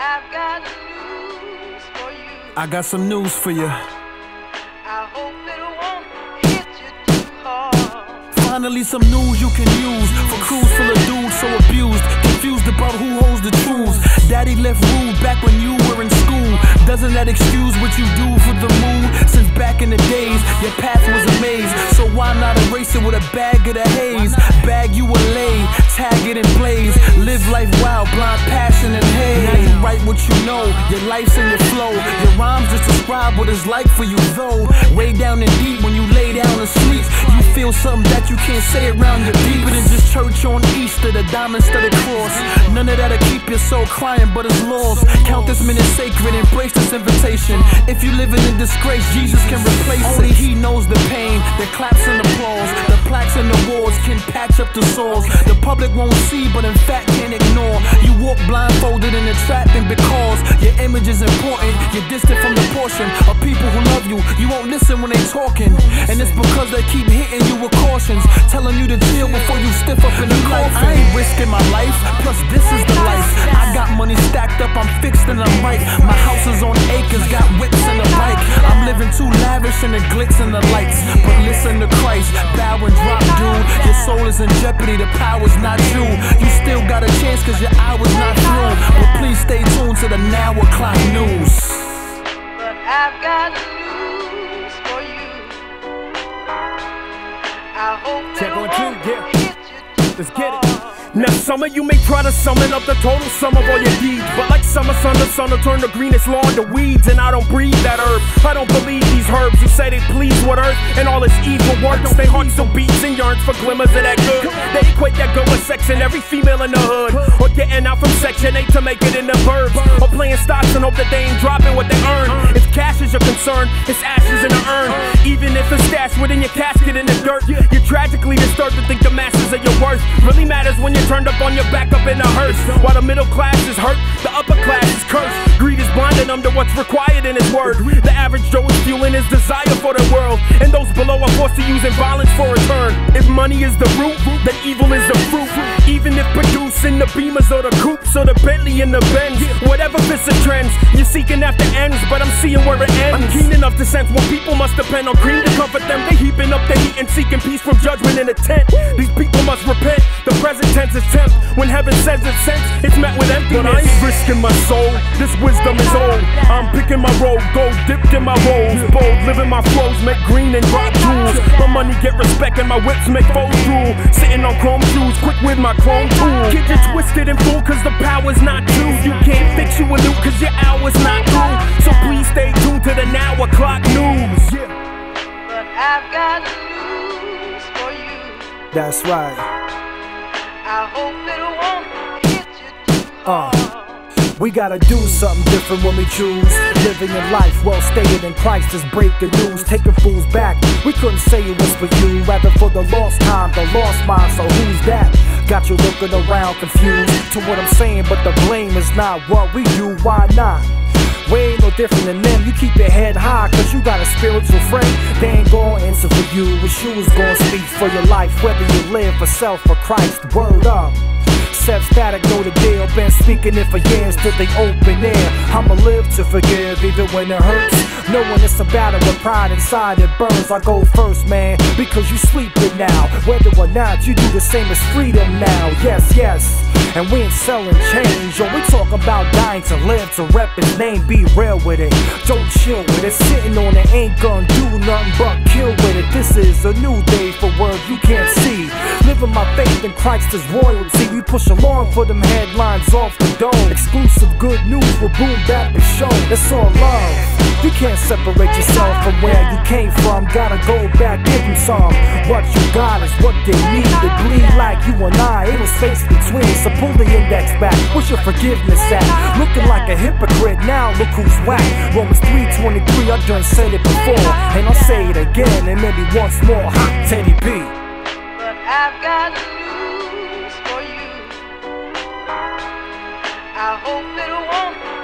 I've got news for you. I got some news for you. I hope it won't hit you too hard. Finally some news you can use for crews full of dudes so abused, confused about who holds the truths. Daddy left rude back when you were in school. Doesn't that excuse what you do for the moon? Since back in the days, your path was a maze. So why not erase it with a bag of the haze? Bag you a lay, tag it in blaze. Live life wild, blind passion and haze. Now you write what you know, your life's in your flow. Your rhymes just describe what it's like for you though. Way down and deep when you lay down and sleep, you feel something that you can't say around your deeper than just church on Easter, the diamond-studded cross. None of that'll keep your soul crying, but it's lost. Count this minute sacred, embrace this invitation. If you living in disgrace, Jesus can replace it. Only He knows the pain, the claps and applause, the plaques and awards can patch up the sores. The public won't see, but in fact can't ignore. You walk blindfolded in a trap, and because your image is important, you're distant from the portion of people who love you. You won't listen when they talking, and it's because they keep hitting you with cautions, telling you to chill before you stiff up in the coffin. I ain't risking my life, plus this is the life. I got money stacked up, I'm fixed and I'm right. My house is on acres, got whips and a bike. I'm living too lavish in the glitz and the lights. But listen to Christ, bow and drop, dude. Your soul is in jeopardy, the power's not you. You still got a chance cause your hour's not through. But please stay tuned to the now o'clock news. But I've got news for you. I hope Check it on two, won't yeah. hit you too Let's get it. hard. Now some of you may try to summon up the total sum of all your deeds, but like summer sun, the sun will turn the greenest lawn to weeds. And I don't breathe that herb, I don't believe these herbs who say they please with earth and all its evil works. They heart still beats and yearns for glimmers of that good. They equate that good with sex and every female in the hood, or getting out from section 8 to make it in the burbs, or playing stocks and hope that they ain't dropping what they earn. If cash is your concern, it's ashes in the urn. Even if it's stashed within your casket in the dirt, you're tragically disturbed to think the masses of your worth really matters when you're turned up on your back up in a hearse. While the middle class is hurt, the upper class is cursed. Greed is blinding them to what's required in his word. The average Joe is fueling his desire for the world, and those below are forced to use violence for return. If money is the root, then evil is the fruit. Even if producing the Beamers or the Coupes or the Bentley and the Benz, whatever fits the trends, you're seeking after ends, but I'm seeing where it ends. I'm keen enough to sense what people must depend on cream to comfort them. They heaping up the heat and seeking peace from judgment in a tent. These people must repent. The present tense is tempt. When heaven says it's sent, it's met with emptiness. But I ain't risking my soul, this wisdom is old. I'm picking my road, gold dipped in my rolls. Bold, living my flows, make green and drop jewels. My money get respect and my whips make foes drool. Sitting on chrome shoes, quick with my chrome tool. Get you twisted and fool cause the power's not true. You can't fix you a loot cause your hour's not through. So please stay tuned to the now o'clock news. But I've got news for you. That's right. I hope it won't hit you too hard. We gotta do something different when we choose. Living a life well stated in Christ is breaking news. Taking fools back, we couldn't say it was for you. Rather for the lost time, the lost mind, so who's that? Got you looking around confused to what I'm saying, but the blame is not what we do, why not? We ain't no different than them, you keep your head high cause you got a spiritual friend. They ain't gonna answer for you, but you is gonna speak for your life. Whether you live for self or Christ, word up. Seb Static know the deal, been speaking it for years to the open air. I'ma live to forgive even when it hurts, knowing it's a battle with pride inside it burns. I go first, man, because you sleeping now. Whether or not you do the same as freedom now. Yes, yes, and we ain't selling change. Yo, we talk about dying to live, to rep his name, be real with it. Don't chill with it, sitting on it ain't gonna do nothing but kill with it. This is a new day for words you can't see. Living my faith in Christ is royalty. We push along for them headlines off the dome. Exclusive good news will boom back the show. It's all love. You can't separate yourself from where you came from. Gotta go back, give them some. What you got is what they need to bleed like you and I. Ain't no space between, so pull the index back. What's your forgiveness at? Looking like a hypocrite, now look who's whack. Romans 3:23, I done said it before, and I'll say it again, and maybe once more. Hot Teddy B. But I've got news for you. I hope it won't